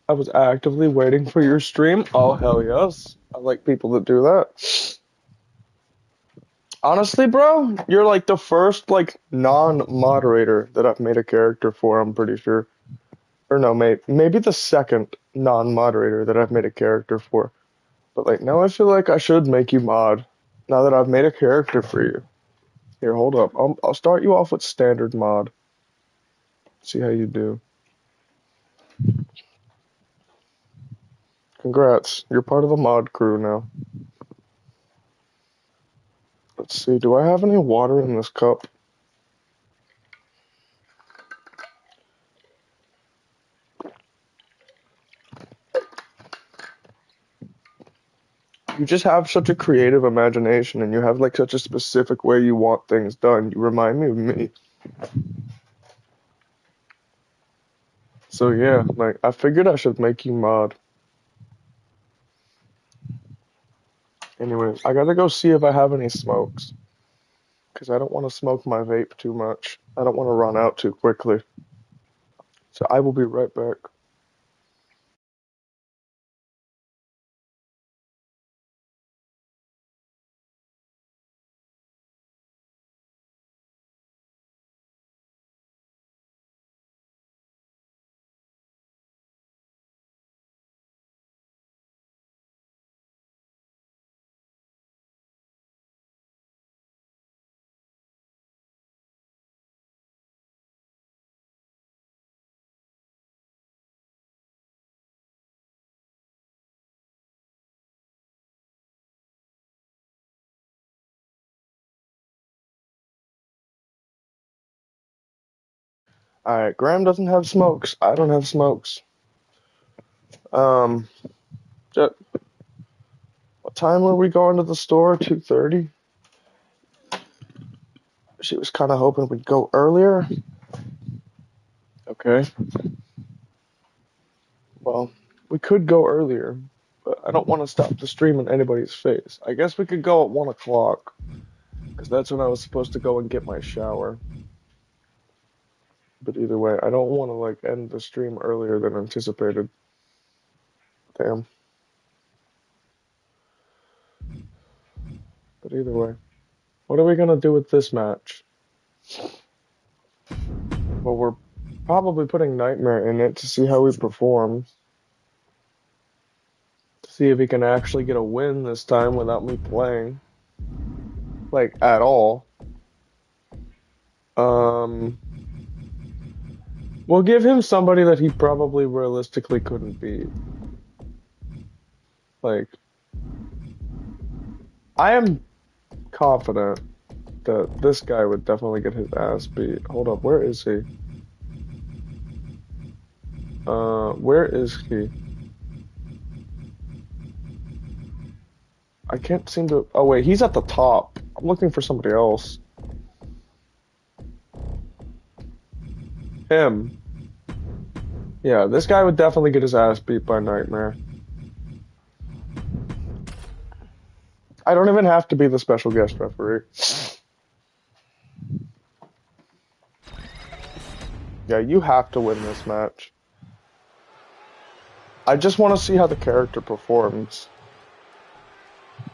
Speaker 1: I was actively waiting for your stream? Oh, hell yes. I like people that do that. Honestly, bro, you're like the first, like, non-moderator that I've made a character for, I'm pretty sure. Or no, maybe the second non-moderator that I've made a character for. But, like, now I feel like I should make you mod. Now that I've made a character for you. Here, hold up. I'll start you off with standard mod. See how you do. Congrats. You're part of the mod crew now. Let's see. Do I have any water in this cup? You just have such a creative imagination and you have like such a specific way you want things done. You remind me of me. So yeah, like I figured I should make you mod. Anyways, I gotta go see if I have any smokes. Because I don't want to smoke my vape too much. I don't want to run out too quickly. So I will be right back. Alright, Graham doesn't have smokes. I don't have smokes. Um, what time were we going to the store? 2:30? She was kind of hoping we'd go earlier. Okay. Well, we could go earlier, but I don't want to stop the stream in anybody's face. I guess we could go at 1 o'clock, because that's when I was supposed to go and get my shower. But either way, I don't want to like end the stream earlier than anticipated. Damn. But either way, what are we gonna do with this match? Well, we're probably putting Nightmare in it to see how he performs. To see if he can actually get a win this time without me playing. Like, at all. We'll give him somebody that he probably realistically couldn't beat. Like, I am confident that this guy would definitely get his ass beat. Hold up, where is he? Where is he? I can't seem to... Oh wait, he's at the top. I'm looking for somebody else. Him. Yeah, this guy would definitely get his ass beat by Nightmare. I don't even have to be the special guest referee. Yeah, you have to win this match. I just want to see how the character performs.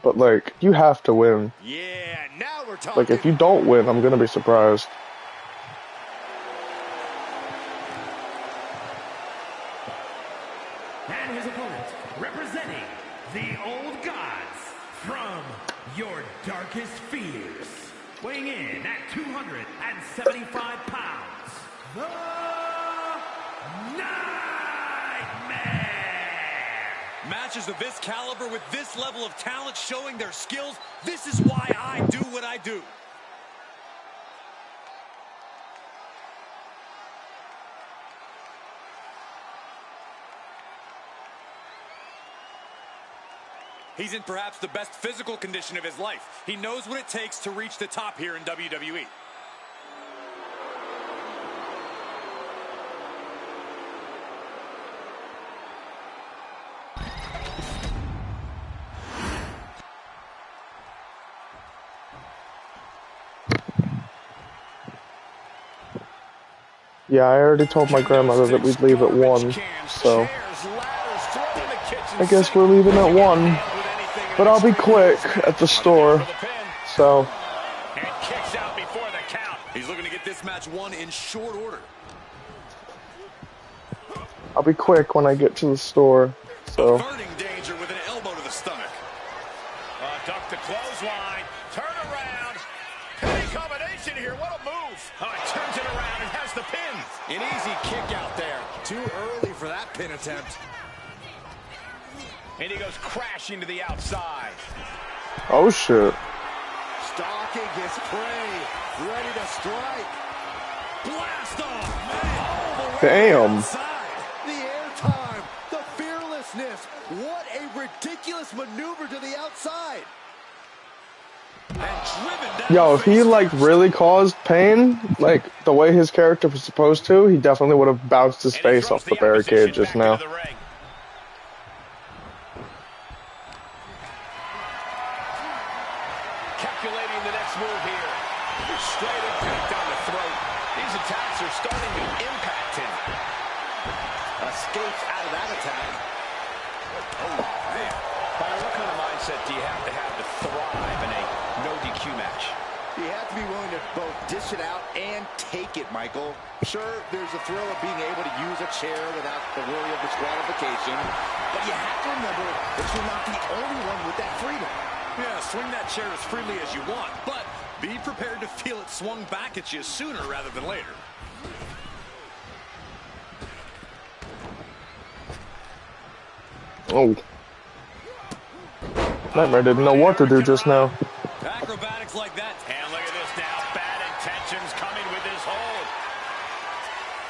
Speaker 1: But, like, you have to win.
Speaker 4: Yeah, now we're talking.
Speaker 1: Like, if you don't win, I'm gonna be surprised.
Speaker 3: And his opponent, representing the Old Gods from your darkest fears, weighing in at 275 pounds, the Nightmare!
Speaker 4: Matches of this caliber with this level of talent showing their skills, this is why I do what I do. He's in perhaps the best physical condition of his life. He knows what it takes to reach the top here in WWE.
Speaker 1: Yeah, I already told my grandmother that we'd leave at 1, so... I guess we're leaving at 1. But I'll be quick at the store, so...
Speaker 4: And kicks out before the count. He's looking to get this match won in short order.
Speaker 1: I'll be quick when I get to the store, so...
Speaker 4: Averting danger with an elbow to the stomach. Duck the clothesline. Turn around. Penny combination here. What a move. Oh, it turns it around and has the pin. An easy kick out there. Too early for that pin attempt. And he goes crashing to the outside.
Speaker 1: Oh, shit.
Speaker 4: Stalking his prey. Ready to strike. Blast off.
Speaker 1: Damn.
Speaker 4: The airtime. The fearlessness. What a ridiculous maneuver to the outside. And
Speaker 2: driven down
Speaker 1: Yo,
Speaker 2: the
Speaker 1: if he
Speaker 2: face
Speaker 1: like
Speaker 2: first.
Speaker 1: really caused pain, like the way his character was supposed to, he definitely would have bounced his
Speaker 2: And he
Speaker 1: face
Speaker 2: throws
Speaker 1: off the
Speaker 2: the opposition
Speaker 1: barricade just
Speaker 2: back
Speaker 1: now.
Speaker 2: into the ring. Calculating the next move here. Straight impact on the throat. These attacks are starting to impact him. Escapes out of that attack. Oh, man. Byron, what kind of mindset do you have to thrive in a no DQ match?
Speaker 5: You have to be willing to both dish it out and take it, Michael. Sure, there's a thrill of being able to use a chair without the worry of disqualification, but you have to remember that you're not the only one with that freedom.
Speaker 2: Yeah, swing that chair as freely as you want, but be prepared to feel it swung back at you sooner rather than later.
Speaker 1: Oh. Nightmare didn't know what to do just now.
Speaker 2: Acrobatics like that. And look at this now. Bad intentions coming with this hold.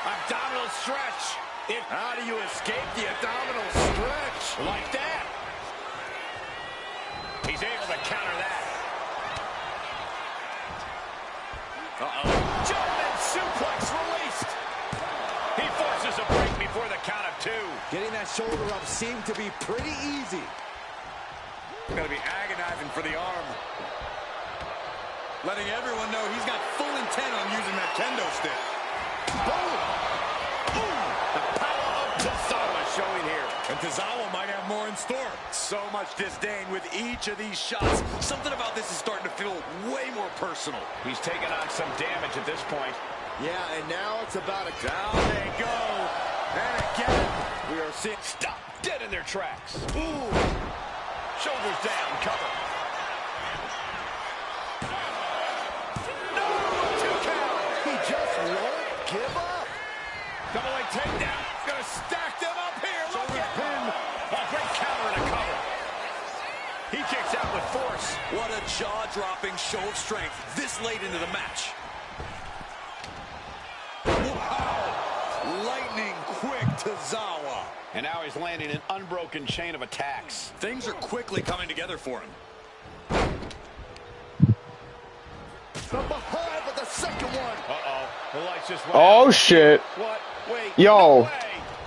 Speaker 2: Abdominal stretch.
Speaker 5: How do you escape the abdominal stretch?
Speaker 2: Like that. He's able to counter that. Uh-oh. German suplex released. He forces a break before the count of 2.
Speaker 5: Getting that shoulder up seemed to be pretty easy.
Speaker 2: Gotta be agonizing for the arm. Letting everyone know he's got full intent on using that kendo stick. Boom! Boom! The power of Tozawa showing here. And Tozawa might have more in store. So much disdain with each of these shots. Something about this is starting to feel way more personal. He's taking on some damage at this point.
Speaker 5: Yeah, and now it's about a...
Speaker 2: Down they go. And again, we are seeing... Stop. Dead in their tracks. Ooh. Shoulders down, cover. No, 2 count.
Speaker 5: He just won't give up.
Speaker 2: Double leg takedown. Gonna stack them up here. Look at him. A great counter and a cover. He kicks out with force. What a jaw-dropping show of strength this late into the match. Wow. Lightning quick Tozawa. And now he's landing an unbroken chain of attacks. Things are quickly coming together for him.
Speaker 5: From behind with the second one.
Speaker 2: Uh-oh. The lights just went
Speaker 1: Oh
Speaker 2: out.
Speaker 1: shit.
Speaker 2: What? Wait.
Speaker 1: Yo.
Speaker 2: No way.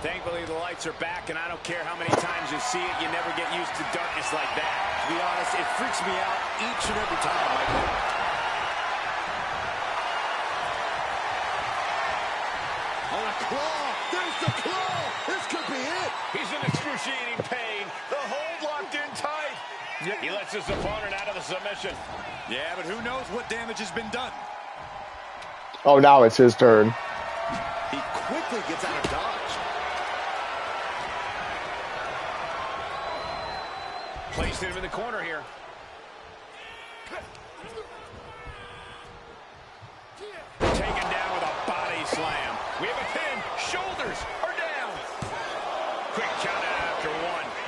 Speaker 2: Thankfully, the lights are back, and I don't care how many times you see it, you never get used to darkness like that.
Speaker 5: To be honest, it freaks me out each and every time, Michael. On a claw. There's the claw. This could be it.
Speaker 2: He's in excruciating pain. The hold locked in tight. He lets his opponent out of the submission. Yeah, but who knows what damage has been done.
Speaker 1: Oh, now it's his turn.
Speaker 5: He quickly gets out of dodge.
Speaker 2: Placed him in the corner here. Taken down with a body slam. We have a pin. Shoulders are down. Quick count out after 1.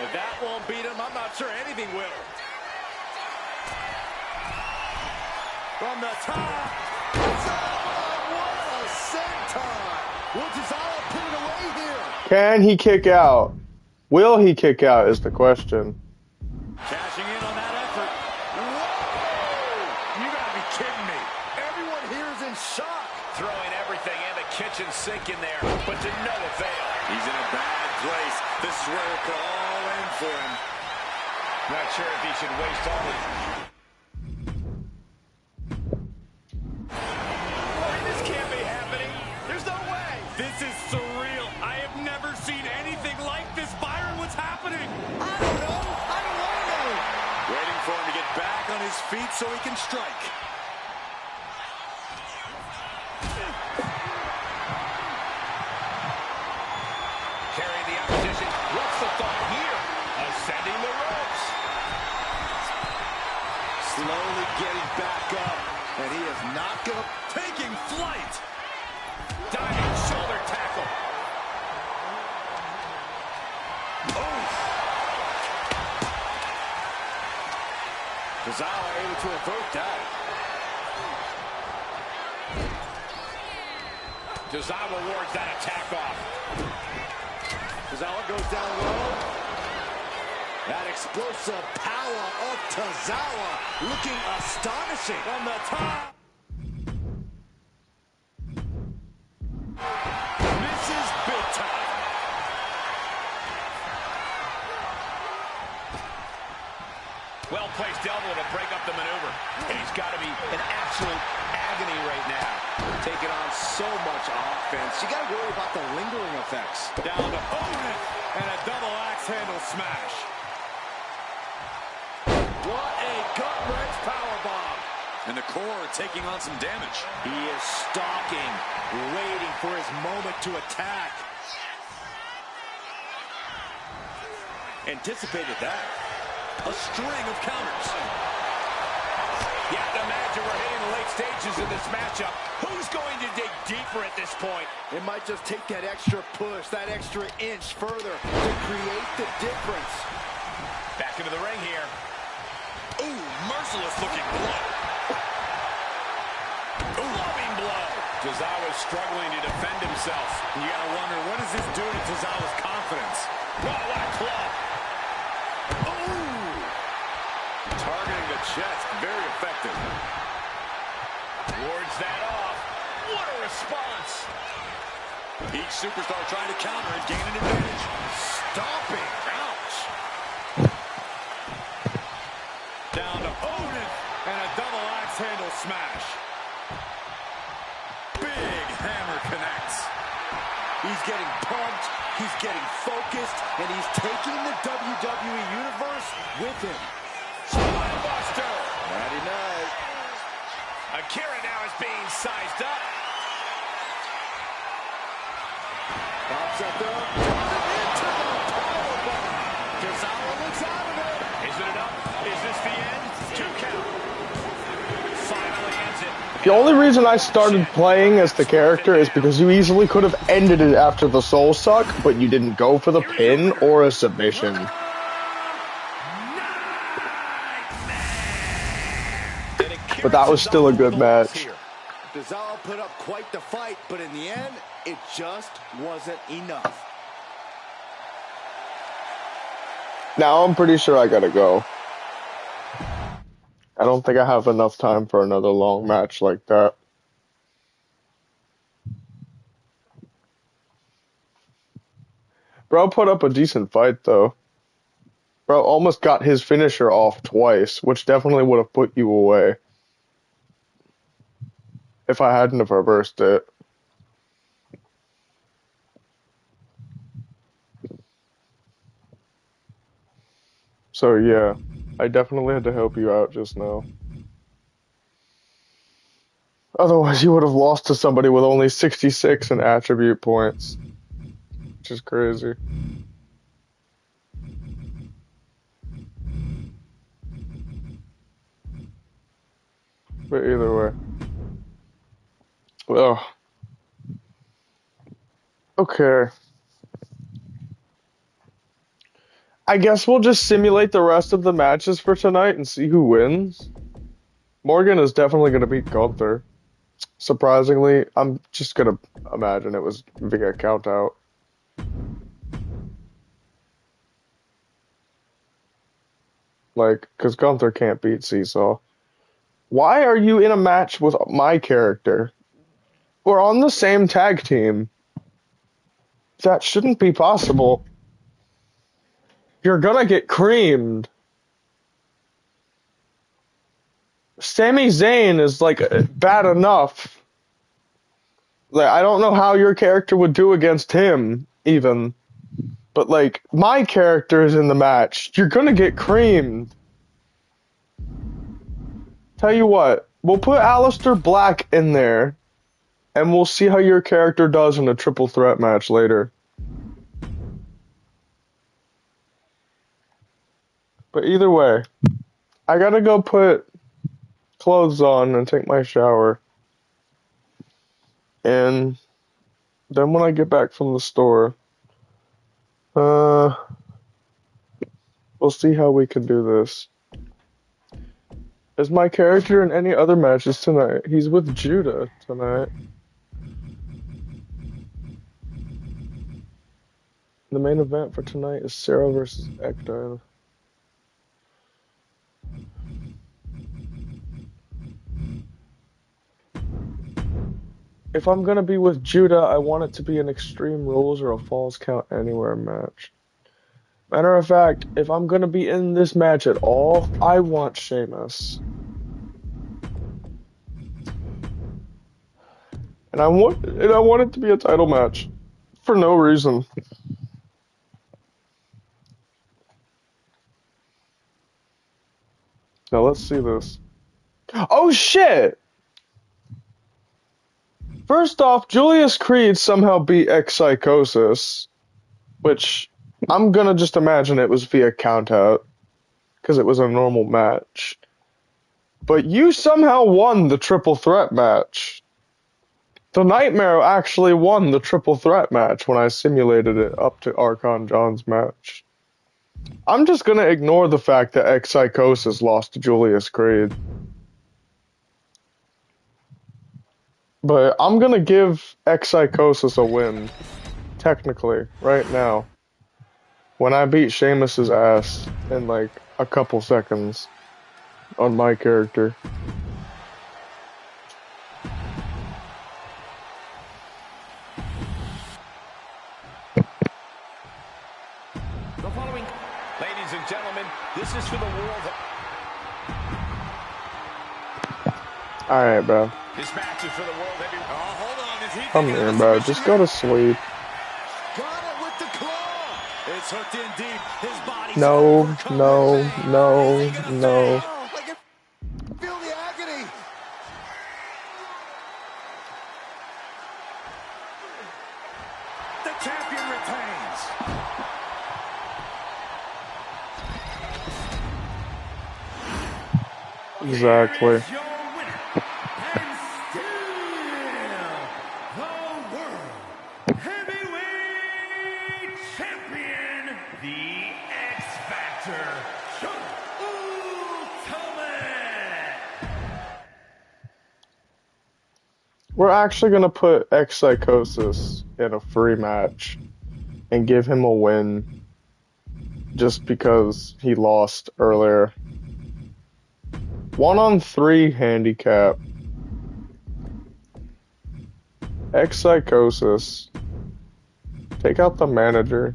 Speaker 5: If that won't beat him, I'm not sure anything will. From the top. What a senton. Will Tozawa put it away here?
Speaker 1: Can he kick out? Will he kick out is the question.
Speaker 2: Cashing in on that effort. Whoa! You gotta be kidding me.
Speaker 5: Everyone here is in shock.
Speaker 2: Throwing everything and the kitchen sink in there, but to no avail.
Speaker 5: He's in a bad place. This is where it could all end for him.
Speaker 2: Not sure if he should waste all the... This can't be happening. There's no way. This is surreal. I have never seen anything like this. Byron, what's happening?
Speaker 5: I don't know. I don't want to know.
Speaker 2: Waiting for him to get back on his feet so he can strike. Carrying the opposition. What's the thought here? Ascending the ropes.
Speaker 5: Slowly getting back up. And he is not going to...
Speaker 2: Taking flight. Diving shoulder tackle.
Speaker 5: Tozawa able to avert that.
Speaker 2: Tozawa wards that attack off.
Speaker 5: Tozawa goes down low. That explosive power of Tozawa looking astonishing from the top. Misses big time.
Speaker 2: Well-placed elbow to break up the maneuver. And he's got to be in absolute agony right now.
Speaker 5: Taking on so much offense. You got to worry about the lingering effects.
Speaker 3: Down to Owen and a double axe handle smash.
Speaker 5: What a gut-wrench powerbomb.
Speaker 4: And the core taking on some damage.
Speaker 5: He is stalking, waiting for his moment to attack. Anticipated that.
Speaker 4: A string of counters.
Speaker 2: You have to imagine we're hitting the late stages of this matchup. Who's going to dig deeper at this point?
Speaker 5: It might just take that extra push, that extra inch further to create the difference.
Speaker 2: Back into the ring here.
Speaker 4: Ooh, merciless looking blow.
Speaker 2: Ooh, loving blow.
Speaker 4: Tozawa's struggling to defend himself.
Speaker 3: You got to wonder, what does this do to Tozawa's confidence?
Speaker 2: Oh, what a club.
Speaker 4: Ooh. Targeting the chest, very effective.
Speaker 2: Wards that off. What a response.
Speaker 4: Each superstar trying to counter and gain an advantage.
Speaker 5: Stomping. Ouch.
Speaker 3: Down to Owen and a double axe handle smash.
Speaker 4: Big hammer connects.
Speaker 5: He's getting pumped, he's getting focused, and he's taking the WWE Universe with him.
Speaker 2: Spinebuster.
Speaker 5: Mighty nice.
Speaker 2: Akira now is being sized up.
Speaker 5: Pops up there. Into the powerbomb. Tozawa looks out of it.
Speaker 2: Is it enough? Is this the end? 2 count. Finally ends it.
Speaker 1: The only reason I started playing as the character is because you easily could have ended it after the soul suck, but you didn't go for the pin or a submission. But that was still a good match.
Speaker 5: Tozawa put up quite the fight, but in the end, it just wasn't enough.
Speaker 1: Now I'm pretty sure I gotta go. I don't think I have enough time for another long match like that. Bro put up a decent fight, though. Bro almost got his finisher off twice, which definitely would have put you away. If I hadn't have reversed it. So yeah, I definitely had to help you out just now. Otherwise you would have lost to somebody with only 66 in attribute points. Which is crazy. But either way. Well. Okay. I guess we'll just simulate the rest of the matches for tonight and see who wins. Morgan is definitely going to beat Gunther. Surprisingly, I'm just going to imagine it was via count out. Like, because Gunther can't beat Seesaw. Why are you in a match with my character? We're on the same tag team. That shouldn't be possible. You're gonna get creamed. Sami Zayn is, like, bad enough. Like, I don't know how your character would do against him, even. But, like, my character is in the match. You're gonna get creamed. Tell you what, we'll put Aleister Black in there, and we'll see how your character does in a triple threat match later. But either way, I gotta go put clothes on and take my shower. And then when I get back from the store, we'll see how we can do this. Is my character in any other matches tonight? He's with Judah tonight. The main event for tonight is Sarah versus Ekdale. If I'm gonna be with Judah, I want it to be an Extreme Rules or a Falls Count Anywhere match. Matter of fact, if I'm gonna be in this match at all, I want Sheamus. And I want it to be a title match. For no reason. Now let's see this. Oh shit! First off, Julius Creed somehow beat X-Psychosis, which I'm gonna just imagine it was via countout, because it was a normal match. But you somehow won the triple threat match. The Nightmare actually won the triple threat match when I simulated it up to Archon John's match. I'm just gonna ignore the fact that X-Psychosis lost to Julius Creed. But I'm gonna give X-Psychosis a win, technically, right now. When I beat Sheamus's ass in like a couple seconds on my character.
Speaker 3: The following,
Speaker 4: Ladies and gentlemen, this is for the world.
Speaker 1: Alright, bro.
Speaker 4: This match is for the world heavy. Oh, hold on. Is he
Speaker 1: Come
Speaker 4: thinking
Speaker 1: here,
Speaker 4: of a
Speaker 1: bro.
Speaker 4: submission
Speaker 1: Just go to sleep.
Speaker 4: Got it with the claw. It's hooked in deep. His body's
Speaker 1: No,
Speaker 4: overcome
Speaker 1: no,
Speaker 4: his pain.
Speaker 1: no,
Speaker 4: Is he gonna
Speaker 1: no.
Speaker 4: fail? I can feel the agony. The champion retains.
Speaker 1: Exactly.
Speaker 3: is your winner, and still the World Heavyweight Champion, the X Factor, John Ultimate.
Speaker 1: We're actually gonna put X-Psychosis in a free match and give him a win just because he lost earlier. 1-on-3 handicap. X-Psychosis. Take out the manager.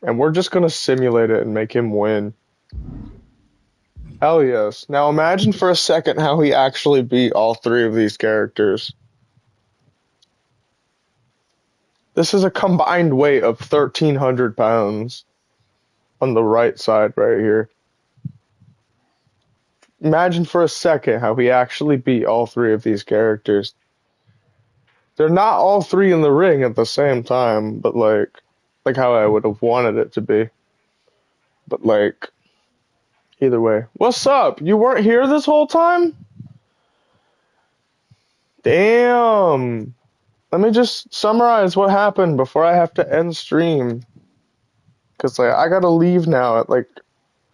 Speaker 1: And we're just gonna simulate it and make him win. Hell yes. Now imagine for a second how he actually beat all three of these characters. This is a combined weight of 1,300 pounds on the right side right here. Imagine for a second how he actually beat all three of these characters. They're not all three in the ring at the same time, but like how I would have wanted it to be. But like, either way. What's up? You weren't here this whole time? Damn. Let me just summarize what happened before I have to end stream. Cause like I gotta leave now at like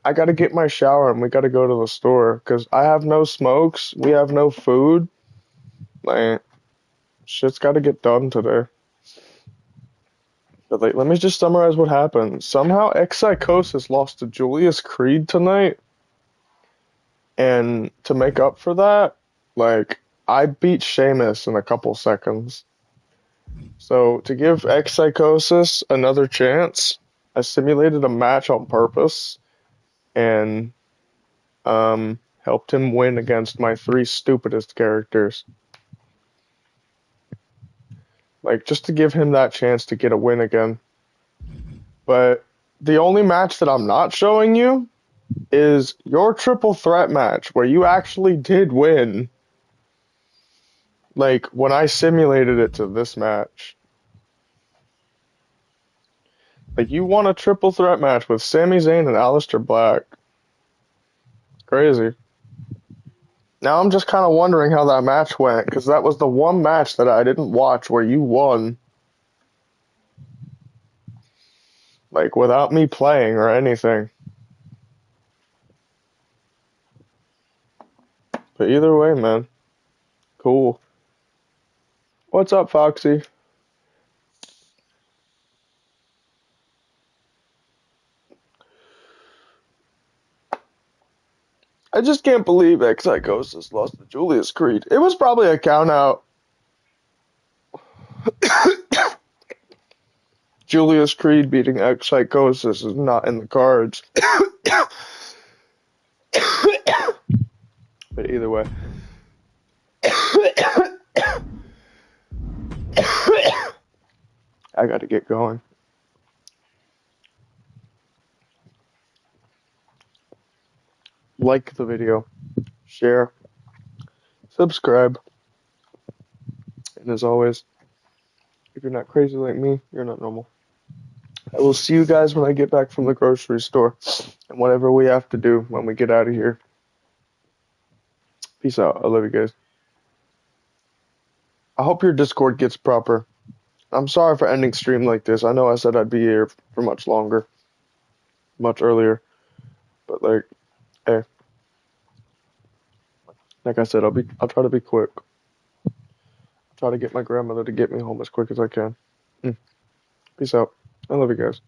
Speaker 1: I gotta get my shower and we gotta go to the store. Cause I have no smokes, we have no food. Like shit's gotta get done today. But like let me just summarize what happened. Somehow X-Psychosis lost to Julius Creed tonight. And to make up for that, like I beat Sheamus in a couple seconds. So to give X-Psychosis another chance, I simulated a match on purpose and helped him win against my three stupidest characters. Like just to give him that chance to get a win again. But the only match that I'm not showing you is your triple threat match where you actually did win. Like, when I simulated it to this match. Like, you won a triple threat match with Sami Zayn and Aleister Black. Crazy. Now I'm just kind of wondering how that match went, because that was the one match that I didn't watch where you won. Like, without me playing or anything. But either way, man. Cool. What's up, Foxy? I just can't believe X-Psychosis lost to Julius Creed. It was probably a count out. Julius Creed beating X-Psychosis is not in the cards. But either way. I gotta get going. Like the video, share, subscribe, and as always, if you're not crazy like me, you're not normal. I will see you guys when I get back from the grocery store and whatever we have to do when we get out of here. Peace out. I love you guys. I hope your Discord gets proper. I'm sorry for ending stream like this. I know I said I'd be here for much longer, much earlier, but like, hey, like I said, I'll try to be quick. I'll try to get my grandmother to get me home as quick as I can. Peace out. I love you guys.